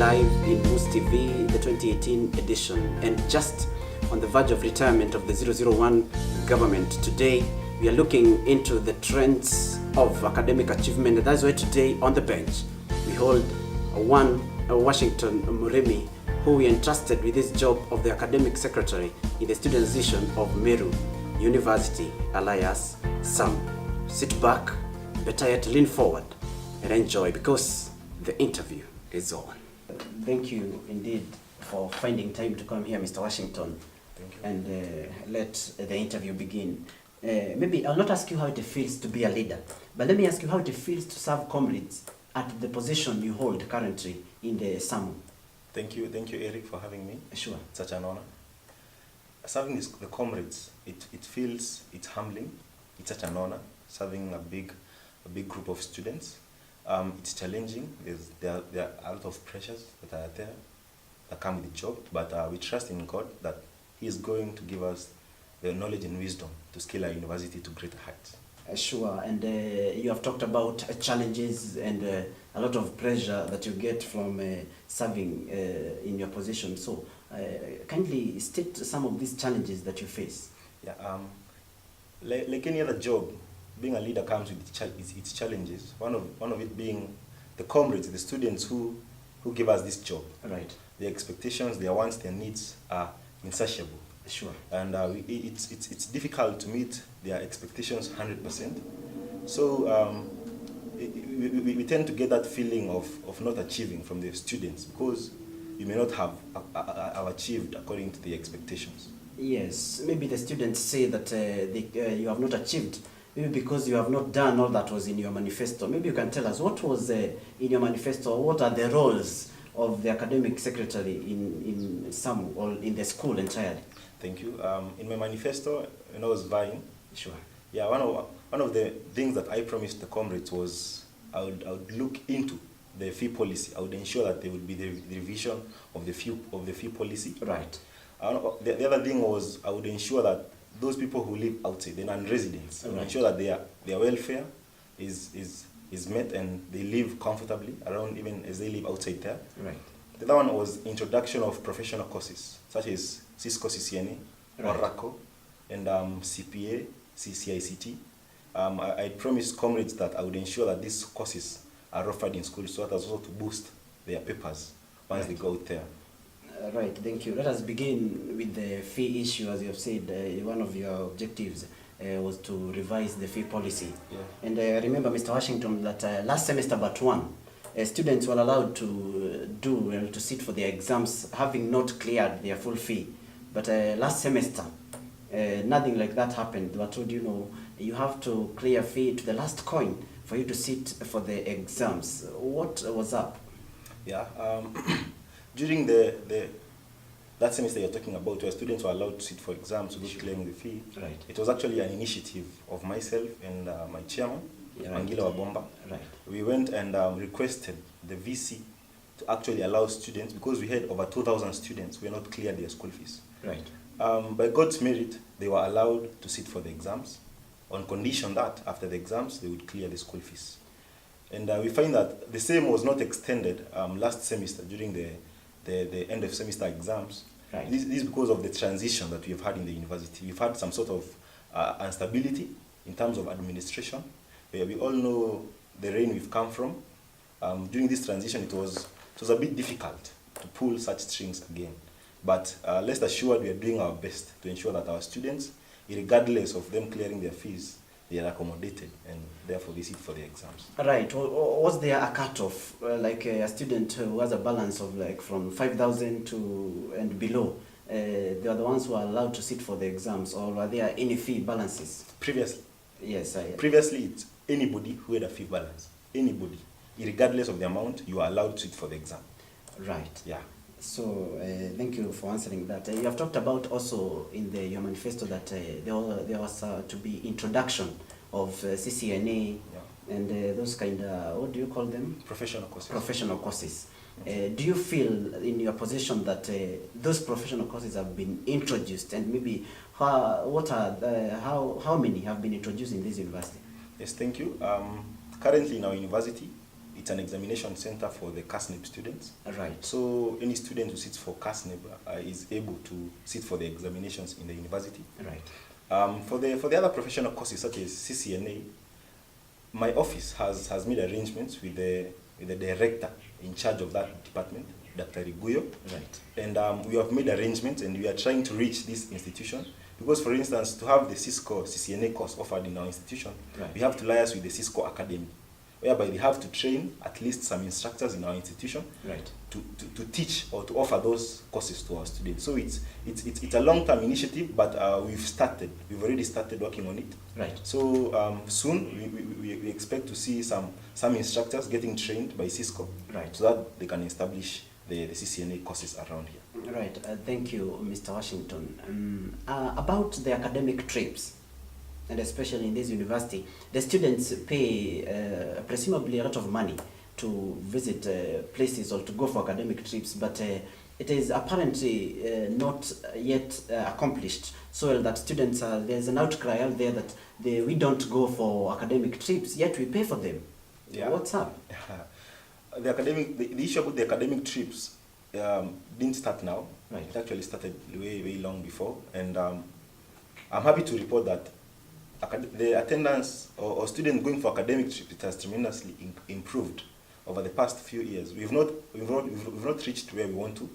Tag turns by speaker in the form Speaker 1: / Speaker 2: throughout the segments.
Speaker 1: live in Boost TV, the 2018 edition, and just on the verge of retirement of the 001 government. Today, we are looking into the trends of academic achievement, and that's why today on the bench, we hold one Washington Murimi, who we entrusted with this job of the Academic Secretary in the student section of Meru University, alias SAM. Sit back, better yet lean forward, and enjoy, because the interview is on. Thank you indeed for finding time to come here, Mr. Washington.
Speaker 2: Thank you.
Speaker 1: And let the interview begin. Maybe I'll not ask you how it feels to be a leader, but let me ask you how it feels to serve comrades at the position you hold currently in the SAMU.
Speaker 2: Thank you, Eric, for having me.
Speaker 1: Sure.
Speaker 2: It's such an honor. Serving the comrades, it's humbling. It's such an honor serving a big group of students. It's challenging. There are a lot of pressures that are there that come with the job, but we trust in God that He is going to give us the knowledge and wisdom to scale our university to greater heights.
Speaker 1: Sure, and you have talked about challenges and a lot of pressure that you get from serving in your position. So, kindly state some of these challenges that you face.
Speaker 2: Yeah, like any other job, being a leader comes with its challenges. One of it being the comrades, the students who give us this job.
Speaker 1: Right.
Speaker 2: Their expectations, their wants, their needs are insatiable.
Speaker 1: Sure.
Speaker 2: And it's difficult to meet their expectations 100%. So we tend to get that feeling of not achieving from the students because you may not have achieved according to the expectations.
Speaker 1: Yes, maybe the students say that you have not achieved, maybe because you have not done all that was in your manifesto. Maybe you can tell us what was in your manifesto, what are the roles of the academic secretary in SAMU or in the school entirely?
Speaker 2: Thank you. In my manifesto, when I was vying,
Speaker 1: sure.
Speaker 2: Yeah, one of the things that I promised the comrades was I would look into the fee policy. I would ensure that there would be the revision of the fee policy.
Speaker 1: Right.
Speaker 2: The other thing was I would ensure that those people who live outside, the non-residents, I would ensure that their welfare is met and they live comfortably around even as they live outside there.
Speaker 1: Right.
Speaker 2: The other one was introduction of professional courses such as Cisco CCNA,
Speaker 1: right.
Speaker 2: Oracle, and CPA, CICT. I promised comrades that I would ensure that these courses are offered in school so that as well to boost their papers once they go out there.
Speaker 1: Right, thank you. Let us begin with the fee issue. As you have said, one of your objectives was to revise the fee policy.
Speaker 2: Yeah.
Speaker 1: And I remember, Mr. Washington, that last semester but one, students were allowed to sit for their exams having not cleared their full fee. But last semester, nothing like that happened. They were told, you have to clear fee to the last coin for you to sit for the exams. What was up?
Speaker 2: Yeah, during that semester you're talking about, where students were allowed to sit for exams without clearing the fee.
Speaker 1: Right.
Speaker 2: It was actually an initiative of myself and my chairman, Angela Wabomba.
Speaker 1: Right. We
Speaker 2: went and requested the VC to actually allow students, because we had over 2,000 students who were not cleared their school fees.
Speaker 1: Right.
Speaker 2: By God's merit, they were allowed to sit for the exams on condition that after the exams, they would clear the school fees. And we find that the same was not extended last semester during the end of semester exams.
Speaker 1: Right.
Speaker 2: This is because of the transition that we have had in the university. We've had some sort of instability in terms of administration. We all know the reign we've come from. During this transition, it was a bit difficult to pull such strings again. But rest assured, we are doing our best to ensure that our students, regardless of them clearing their fees, they are accommodated and therefore they sit for the exams.
Speaker 1: Right. Was there a cutoff, like a student who has a balance of like from 5,000 to and below? They are the ones who are allowed to sit for the exams, or were there any fee balances?
Speaker 2: Previously.
Speaker 1: Yes.
Speaker 2: Previously, it's anybody who had a fee balance. Anybody. Regardless of the amount, you are allowed to sit for the exam.
Speaker 1: Right.
Speaker 2: Yeah.
Speaker 1: So, thank you for answering that. You have talked about also in your manifesto that there was to be introduction of CCNA and those kind of, what do you call them?
Speaker 2: Professional courses.
Speaker 1: Professional courses. Do you feel in your position that those professional courses have been introduced, and maybe how many have been introduced in this university?
Speaker 2: Yes, thank you. Currently in our university, it's an examination center for the CASNEB students.
Speaker 1: Right.
Speaker 2: So any student who sits for CASNEB is able to sit for the examinations in the university.
Speaker 1: Right.
Speaker 2: For the other professional courses such as CCNA, my office has made arrangements with the director in charge of that department, Dr. Eric Mugo.
Speaker 1: Right.
Speaker 2: And we have made arrangements, and we are trying to reach this institution. Because, for instance, to have the Cisco CCNA course offered in our institution,
Speaker 1: right,
Speaker 2: we have to liaise with the Cisco Academy, whereby they have to train at least some instructors in our institution,
Speaker 1: right,
Speaker 2: to teach or to offer those courses to our students. So it's a long-term initiative, but we've already started working on it.
Speaker 1: Right.
Speaker 2: So soon we expect to see some instructors getting trained by Cisco,
Speaker 1: right,
Speaker 2: so that they can establish the CCNA courses around here.
Speaker 1: Right. Thank you, Mr. Washington. About the academic trips, and especially in this university, the students pay presumably a lot of money to visit places or to go for academic trips, but it is apparently not yet accomplished so well that students there's an outcry out there that we don't go for academic trips, yet we pay for them.
Speaker 2: Yeah.
Speaker 1: What's up?
Speaker 2: The issue about the academic trips didn't start now.
Speaker 1: Right.
Speaker 2: It actually started way long before, and I'm happy to report that the attendance or students going for academic trips, it has tremendously improved over the past few years. We've not reached where we want to,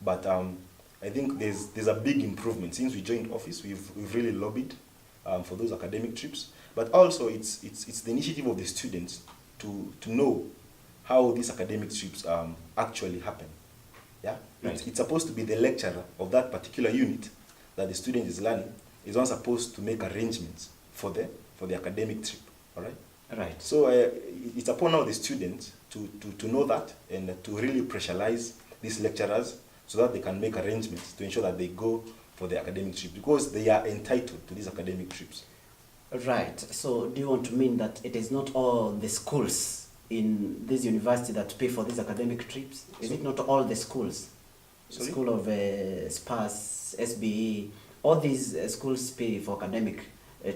Speaker 2: but I think there's a big improvement since we joined office. We've really lobbied for those academic trips, but also it's the initiative of the students to know how these academic trips actually happen. Yeah,
Speaker 1: right.
Speaker 2: It's supposed to be the lecturer of that particular unit that the student is learning is not supposed to make arrangements for the academic trip. All right.
Speaker 1: Right.
Speaker 2: So it's upon now the students to know that and to really pressurize these lecturers so that they can make arrangements to ensure that they go for the academic trip, because they are entitled to these academic trips.
Speaker 1: Right. So do you want to mean that it is not all the schools in this university that pay for these academic trips? Is it not all the schools?
Speaker 2: Sorry?
Speaker 1: School of SPAS, SBE, all these schools pay for academic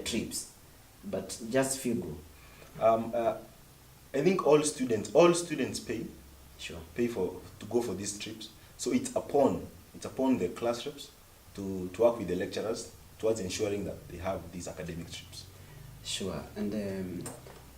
Speaker 1: trips, but just few go.
Speaker 2: I think all students pay.
Speaker 1: Sure.
Speaker 2: Pay to go for these trips. So it's upon the class reps to work with the lecturers towards ensuring that they have these academic trips.
Speaker 1: Sure. And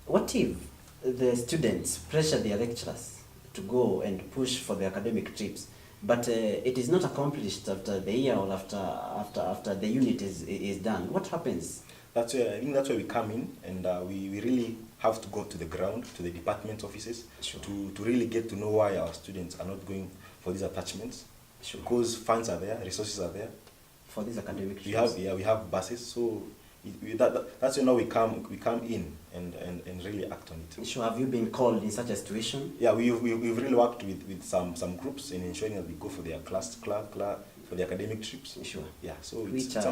Speaker 1: what if the students pressure their lecturers to go and push for the academic trips, but it is not accomplished after the year or after the unit is done? What happens?
Speaker 2: I think that's where we come in, and we really have to go to the ground, to the department offices,
Speaker 1: sure,
Speaker 2: to really get to know why our students are not going for these attachments.
Speaker 1: Sure.
Speaker 2: Because funds are there, resources are there.
Speaker 1: For these academic trips?
Speaker 2: We have buses, so that's when now we come in and really act on it.
Speaker 1: Sure. Have you been called in such a situation?
Speaker 2: Yeah, we've really worked with some groups in ensuring that we go for their class for the academic trips.
Speaker 1: Sure.
Speaker 2: Yeah. So
Speaker 1: which are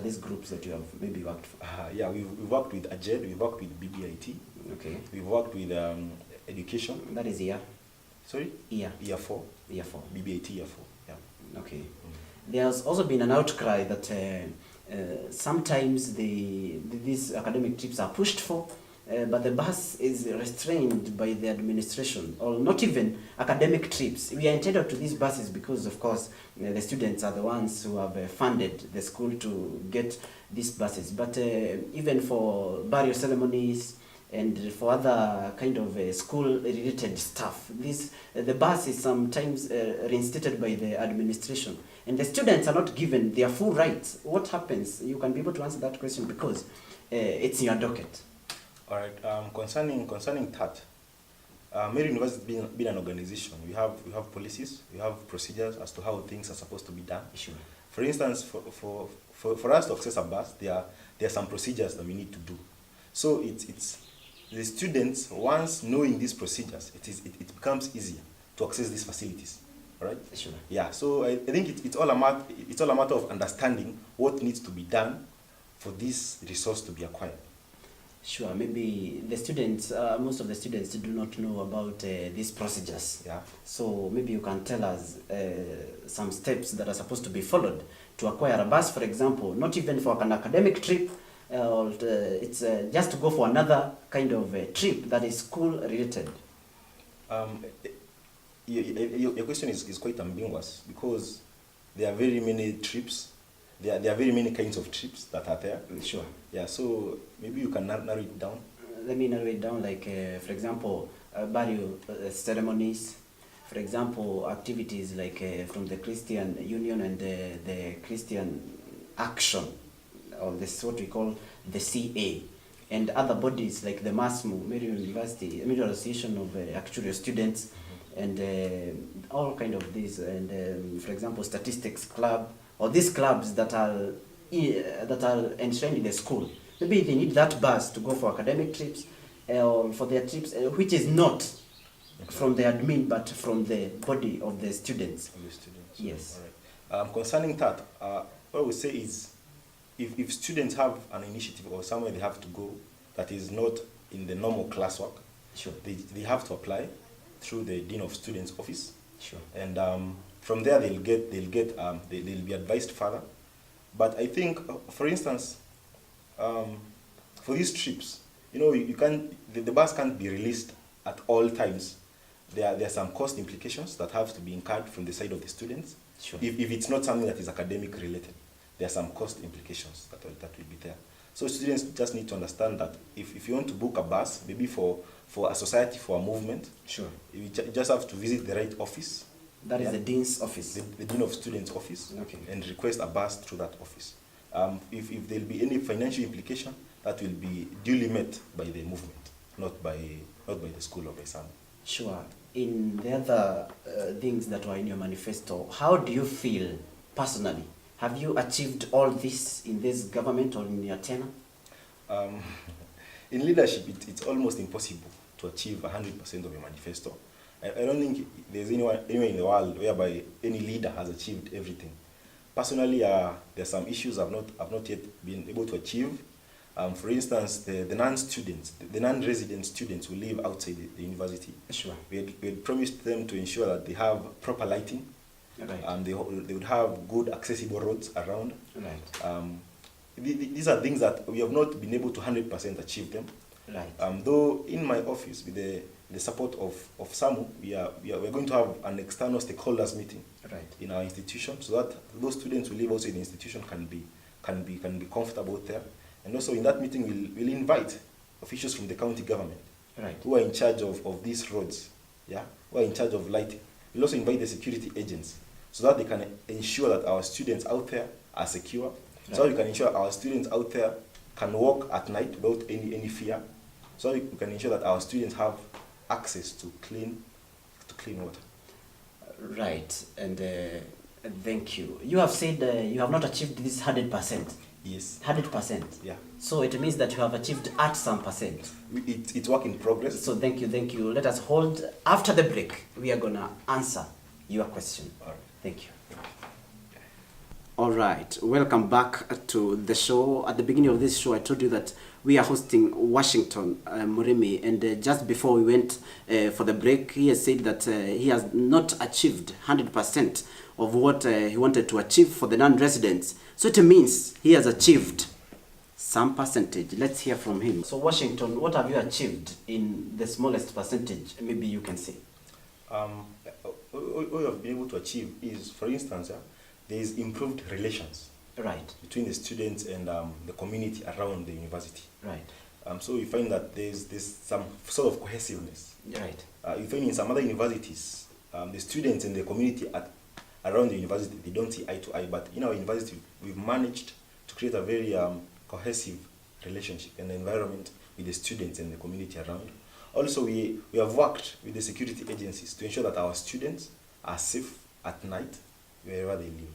Speaker 1: these groups that you have maybe worked for?
Speaker 2: Yeah, we've worked with AJED, we've worked with BBIT.
Speaker 1: Okay.
Speaker 2: We've worked with education.
Speaker 1: That is year.
Speaker 2: Sorry?
Speaker 1: Year
Speaker 2: 4.
Speaker 1: Year 4.
Speaker 2: BBIT year 4. Yeah.
Speaker 1: Okay. Mm-hmm. There's also been an outcry that sometimes these academic trips are pushed for, but the bus is restrained by the administration, or not even academic trips. We are entitled to these buses because, of course, the students are the ones who have funded the school to get these buses. But even for burial ceremonies and for other kind of school-related stuff, the bus is sometimes reinstated by the administration, and the students are not given their full rights. What happens? You can be able to answer that question because it's in your docket.
Speaker 2: All right. Concerning that, Meru University being an organization, we have policies, we have procedures as to how things are supposed to be done.
Speaker 1: Sure.
Speaker 2: For instance, for us to access a bus, there are some procedures that we need to do. So it's the students, once knowing these procedures, it becomes easier to access these facilities. All right?
Speaker 1: Sure.
Speaker 2: Yeah. So I think it's all a matter of understanding what needs to be done for this resource to be acquired.
Speaker 1: Sure. Maybe the students, most of the students do not know about these procedures.
Speaker 2: Yeah.
Speaker 1: So maybe you can tell us some steps that are supposed to be followed to acquire a bus, for example, not even for an academic trip, It's just to go for another kind of trip that is school related?
Speaker 2: Your question is quite ambiguous because there are very many trips. There are very many kinds of trips that are there.
Speaker 1: Sure.
Speaker 2: Yeah, so maybe you can narrow it down.
Speaker 1: Let me narrow it down, like, for example, burial ceremonies, for example, activities like from the Christian Union and the Christian Action, or this what we call the CA, and other bodies like the MASMU, Meru University, Meru Association of Actuarial Students, and all kind of these, and for example, Statistics Club, or these clubs that are enshrined in the school. Maybe they need that bus to go for academic trips, or for their trips, which is not from the admin, but from the body of the students.
Speaker 2: Of the students.
Speaker 1: Yes.
Speaker 2: All right. Concerning that, what we say is, if students have an initiative or somewhere they have to go that is not in the normal classwork,
Speaker 1: Sure.
Speaker 2: they have to apply through the Dean of Students office.
Speaker 1: Sure.
Speaker 2: And from there they'll be advised further. But I think, for instance, for these trips, you can't, the bus can't be released at all times. There are some cost implications that have to be incurred from the side of the students.
Speaker 1: Sure.
Speaker 2: If it's not something that is academic related, there are some cost implications that will be there. So students just need to understand that if you want to book a bus, maybe for a society, for a movement,
Speaker 1: Sure.
Speaker 2: you just have to visit the right office.
Speaker 1: That is the Dean's office.
Speaker 2: The Dean of Students office.
Speaker 1: Okay.
Speaker 2: And request a bus through that office. If there'll be any financial implication, that will be duly met by the movement, not by the school or by some.
Speaker 1: Sure. In the other things that were in your manifesto, how do you feel personally? Have you achieved all this in this government or in your tenure?
Speaker 2: In leadership, it's almost impossible to achieve 100% of a manifesto. I don't think there's anywhere in the world whereby any leader has achieved everything. Personally, there's some issues I've not yet been able to achieve. For instance, the non-students, the non-resident students who live outside the university.
Speaker 1: Sure.
Speaker 2: We had promised them to ensure that they have proper lighting.
Speaker 1: Right.
Speaker 2: They would have good accessible roads around.
Speaker 1: Right.
Speaker 2: These are things that we have not been able to 100% achieve them.
Speaker 1: Right.
Speaker 2: Though in my office, with the support of SAMU, we're going to have an external stakeholders meeting.
Speaker 1: Right.
Speaker 2: In our institution, so that those students who live outside the institution can be comfortable there. And also in that meeting, we'll invite officials from the county government,
Speaker 1: Right.
Speaker 2: who are in charge of these roads, who are in charge of lighting. We'll also invite the security agents, so that they can ensure that our students out there are secure. Right. So we can ensure our students out there can walk at night without any fear. So we can ensure that our students have access to clean water.
Speaker 1: Right. And thank you. You have said you have not achieved this 100%.
Speaker 2: Yes.
Speaker 1: 100%.
Speaker 2: Yeah.
Speaker 1: So it means that you have achieved at some percent.
Speaker 2: It's work in progress.
Speaker 1: So thank you. Let us hold. After the break, we are going to answer your question.
Speaker 2: All right.
Speaker 1: Thank you. All right. Welcome back to the show. At the beginning of this show, I told you that we are hosting Washington Murimi, and just before we went for the break, he has said that he has not achieved 100% of what he wanted to achieve for the non-residents. So it means he has achieved some percentage. Let's hear from him. So Washington, what have you achieved in the smallest percentage? Maybe you can say.
Speaker 2: What we have been able to achieve is, for instance, there is improved relations.
Speaker 1: Right.
Speaker 2: Between the students and the community around the university.
Speaker 1: Right.
Speaker 2: So you find that there's some sort of cohesiveness.
Speaker 1: Right.
Speaker 2: You find in some other universities, the students and the community around the university, they don't see eye to eye. But in our university, we've managed to create a very cohesive relationship and environment with the students and the community around. Also, we have worked with the security agencies to ensure that our students are safe at night wherever they live.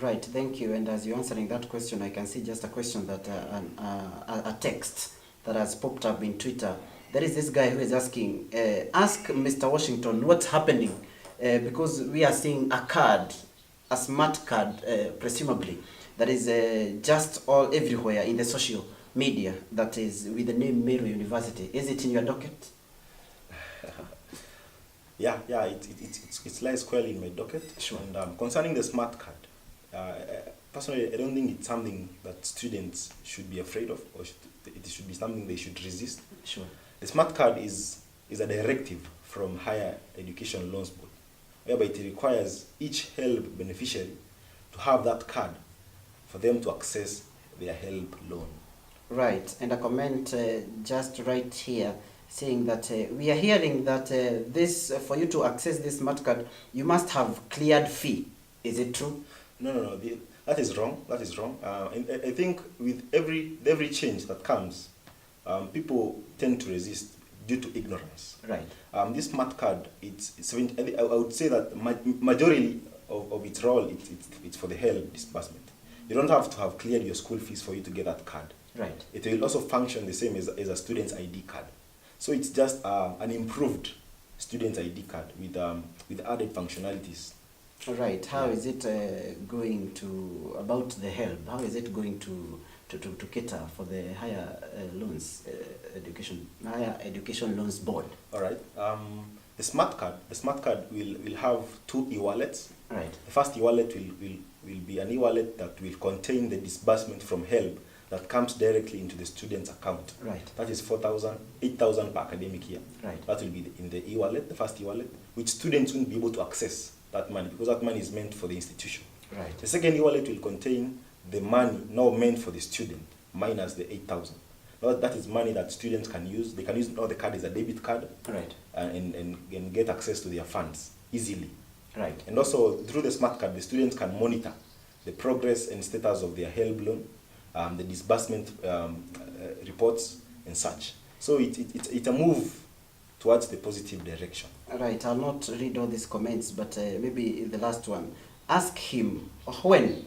Speaker 1: Right, thank you. And as you're answering that question, I can see just a question that a text that has popped up in Twitter. There is this guy who is asking, ask Mr. Washington what's happening, because we are seeing a card, a smart card, presumably, that is just all everywhere in the social media that is with the name Meru University. Is it in your docket?
Speaker 2: Yeah, it lies squarely in my docket.
Speaker 1: Sure.
Speaker 2: And concerning the smart card, Personally, I don't think it's something that students should be afraid of, or it should be something they should resist.
Speaker 1: Sure.
Speaker 2: The smart card is a directive from Higher Education Loans Board, whereby it requires each HELB beneficiary to have that card for them to access their HELB loan.
Speaker 1: Right, and a comment just right here saying that we are hearing that this for you to access this smart card, you must have cleared fee. Is it true?
Speaker 2: No. That is wrong. That is wrong. And I think with every change that comes, people tend to resist due to ignorance.
Speaker 1: Right.
Speaker 2: This smart card, I would say that majority of its role, it's for the HELB disbursement. You don't have to have cleared your school fees for you to get that card.
Speaker 1: Right.
Speaker 2: It will also function the same as a student's ID card. So it's just an improved student's ID card with added functionalities.
Speaker 1: Right. How is it going to, about the HELB, how is it going to cater for the higher education loans board?
Speaker 2: All right. The smart card will have two e-wallets.
Speaker 1: Right.
Speaker 2: The first e-wallet will be an e-wallet that will contain the disbursement from HELB that comes directly into the student's account.
Speaker 1: Right.
Speaker 2: That is 8,000 per academic year.
Speaker 1: Right.
Speaker 2: That will be in the e-wallet, the first e-wallet, which students won't be able to access that money because that money is meant for the institution.
Speaker 1: Right.
Speaker 2: The second e-wallet will contain the money now meant for the student, minus the 8,000. That is money that students can use. They can use now the card is a debit card.
Speaker 1: Right.
Speaker 2: And get access to their funds easily.
Speaker 1: Right.
Speaker 2: And also through the smart card, the students can monitor the progress and status of their HELB loan, the disbursement reports and such. So it's a move towards the positive direction.
Speaker 1: Right, I'll not read all these comments, but maybe the last one. Ask him, when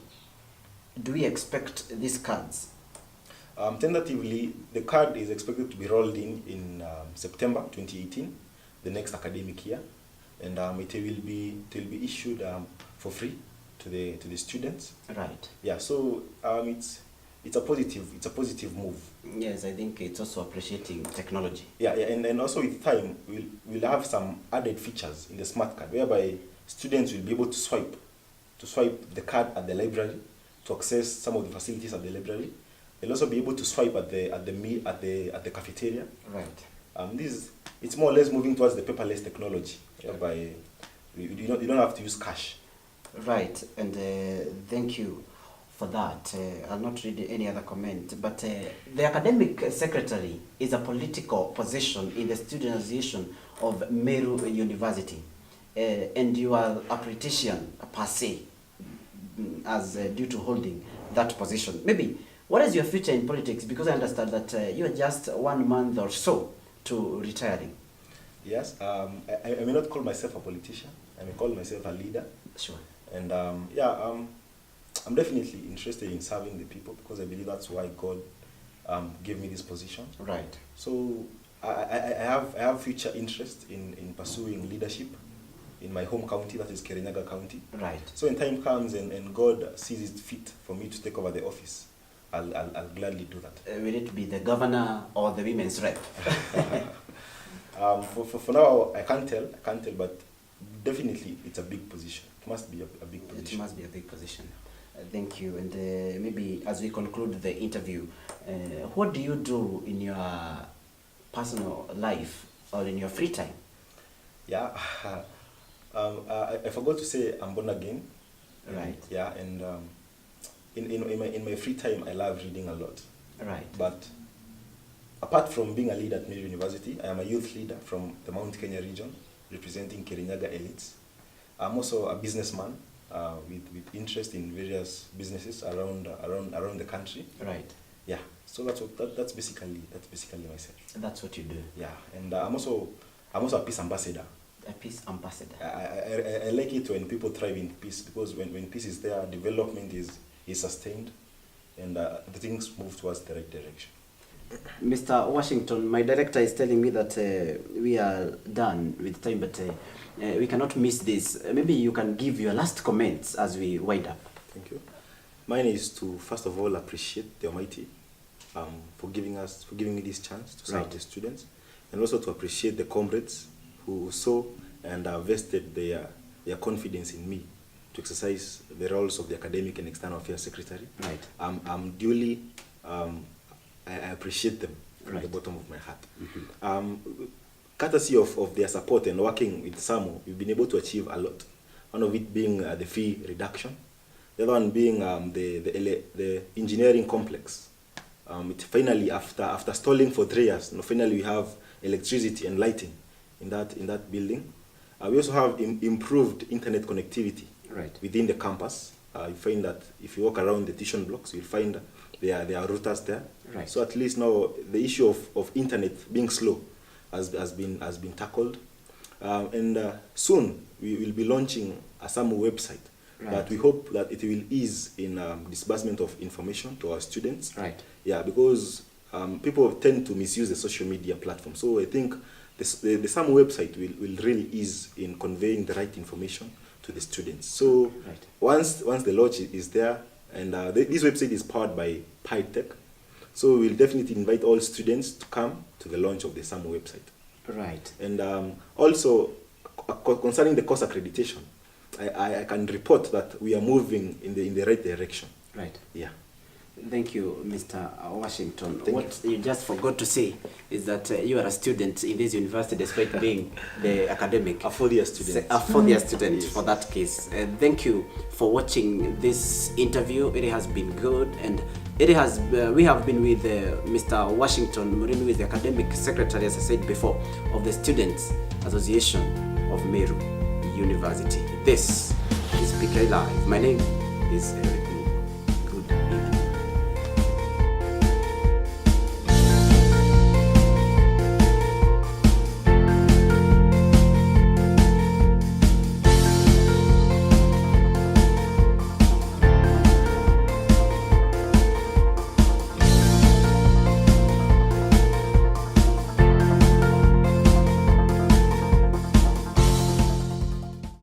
Speaker 1: do we expect these cards?
Speaker 2: Tentatively, the card is expected to be rolled in September 2018, the next academic year, and it will be issued for free to the students.
Speaker 1: Right.
Speaker 2: Yeah. So it's a positive move.
Speaker 1: Yes, I think it's also appreciating technology.
Speaker 2: Yeah, and also with time we'll have some added features in the smart card whereby students will be able to swipe the card at the library to access some of the facilities at the library. They'll also be able to swipe at the cafeteria.
Speaker 1: Right.
Speaker 2: It's more or less moving towards the paperless technology, whereby you don't have to use cash.
Speaker 1: Right, and thank you for that. I'll not read any other comment, but the academic secretary is a political position in the student association of Meru University, and you are a politician per se, as due to holding that position. Maybe, what is your future in politics? Because I understand that you are just 1 month or so to retiring.
Speaker 2: Yes, I may not call myself a politician. I may call myself a leader.
Speaker 1: Sure.
Speaker 2: And I'm definitely interested in serving the people because I believe that's why God gave me this position.
Speaker 1: Right.
Speaker 2: So I have future interest in pursuing leadership in my home county, that is Kirinyaga County.
Speaker 1: Right.
Speaker 2: So when time comes and God sees it fit for me to take over the office, I'll gladly do that.
Speaker 1: Will it be the governor or the women's rep?
Speaker 2: For now, I can't tell, but definitely it's a big position. It must be a big position.
Speaker 1: It must be a big position. Thank you. And maybe as we conclude the interview, what do you do in your personal life or in your free time?
Speaker 2: Yeah, I forgot to say I'm born again.
Speaker 1: Right.
Speaker 2: Yeah, and in my free time, I love reading a lot.
Speaker 1: Right.
Speaker 2: But apart from being a leader at Meru University, I am a youth leader from the Mount Kenya region, representing Kirinyaga elites. I'm also a businessman with interest in various businesses around the country.
Speaker 1: Right.
Speaker 2: Yeah. So that's basically myself.
Speaker 1: That's what you do.
Speaker 2: Yeah, and I'm also a peace ambassador.
Speaker 1: A peace ambassador.
Speaker 2: I like it when people thrive in peace, because when peace is there, development is sustained, and the things move towards the right direction.
Speaker 1: Mr. Washington, my director is telling me that we are done with time, but we cannot miss this. Maybe you can give your last comments as we wind up.
Speaker 2: Thank you. Mine is to first of all appreciate the Almighty for giving me this chance to serve the students, and also to appreciate the comrades who saw and vested their confidence in me to exercise the roles of the Academic and External Affairs Secretary.
Speaker 1: Right.
Speaker 2: I'm duly, I appreciate them from the bottom of my heart. Courtesy of their support and working with SAMU, we've been able to achieve a lot. One of it being the fee reduction. The other one being the engineering complex. It finally, after stalling for 3 years, finally we have electricity and lighting in that building. We also have improved internet connectivity within the campus. You find that if you walk around the tuition blocks, you'll find there are routers there.
Speaker 1: Right.
Speaker 2: So at least now the issue of internet being slow has been tackled. And soon we will be launching a SAMU website.
Speaker 1: Right.
Speaker 2: But we hope that it will ease in disbursement of information to our students.
Speaker 1: Right.
Speaker 2: Yeah, because people tend to misuse the social media platform. So I think the SAMU website will really ease in conveying the right information to the students. So once the launch is there, and this website is powered by PyTech, so we'll definitely invite all students to come to the launch of the SAMU website.
Speaker 1: Right.
Speaker 2: And also, concerning the course accreditation, I can report that we are moving in the right direction.
Speaker 1: Right.
Speaker 2: Yeah.
Speaker 1: Thank you, Mr. Washington.
Speaker 2: Thank
Speaker 1: what you just forgot to say is that you are a student in this university despite being the academic.
Speaker 2: A fourth-year student.
Speaker 1: A fourth-year student
Speaker 2: Yes.
Speaker 1: for that case. Thank you for watching this interview. It has been good, and it has. We have been with Mr. Washington Murimi, with the Academic Secretary, as I said before, of the Students Association of Meru University. This is PK Live. My name is Eric